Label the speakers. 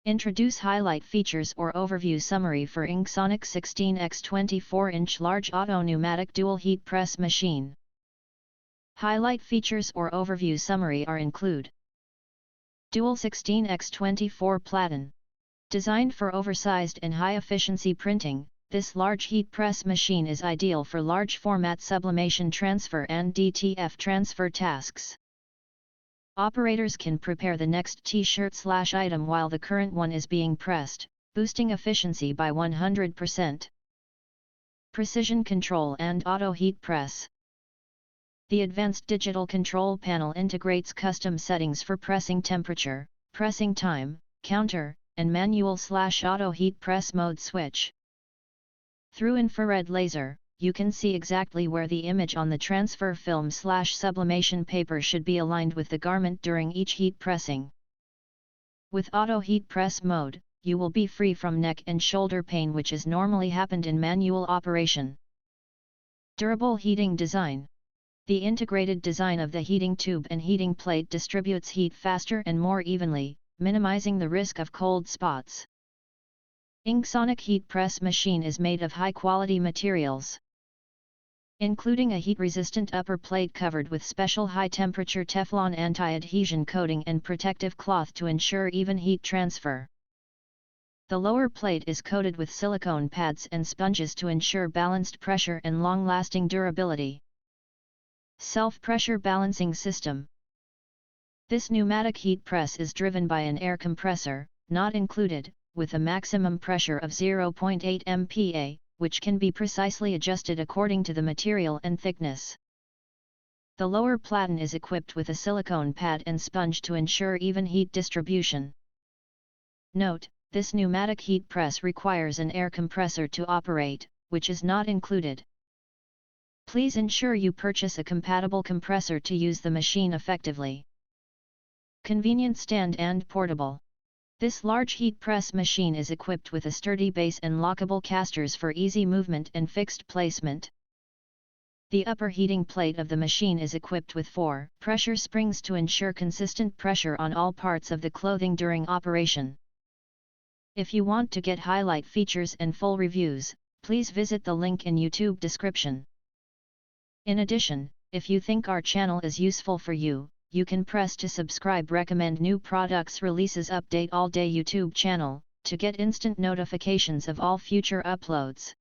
Speaker 1: Introduce highlight features or overview summary for InkSonic 16x24 large auto pneumatic dual heat press machine. Highlight features or overview summary are include: Dual 16x24 platen. Designed for oversized and high-efficiency printing, this large heat press machine is ideal for large format sublimation transfer and DTF transfer tasks. Operators can prepare the next t-shirt/item while the current one is being pressed, boosting efficiency by 100%. Precision control and auto heat press. The advanced digital control panel integrates custom settings for pressing temperature, pressing time, counter, and manual/auto heat press mode switch. Through infrared laser, you can see exactly where the image on the transfer film/sublimation paper should be aligned with the garment during each heat pressing. With auto heat press mode, you will be free from neck and shoulder pain, which is normally happened in manual operation. Durable heating design. The integrated design of the heating tube and heating plate distributes heat faster and more evenly, minimizing the risk of cold spots. InkSonic heat press machine is made of high-quality materials, including a heat-resistant upper plate covered with special high-temperature Teflon anti-adhesion coating and protective cloth to ensure even heat transfer. The lower plate is coated with silicone pads and sponges to ensure balanced pressure and long-lasting durability. Self-pressure balancing system. This pneumatic heat press is driven by an air compressor, not included, with a maximum pressure of 0.8 MPa, which can be precisely adjusted according to the material and thickness. The lower platen is equipped with a silicone pad and sponge to ensure even heat distribution. Note: this pneumatic heat press requires an air compressor to operate, which is not included. Please ensure you purchase a compatible compressor to use the machine effectively. Convenient stand and portable. This large heat press machine is equipped with a sturdy base and lockable casters for easy movement and fixed placement. The upper heating plate of the machine is equipped with 4 pressure springs to ensure consistent pressure on all parts of the clothing during operation. If you want to get highlight features and full reviews, please visit the link in YouTube description. In addition, if you think our channel is useful for you, you can press to subscribe, recommend new products releases, update all day YouTube channel, to get instant notifications of all future uploads.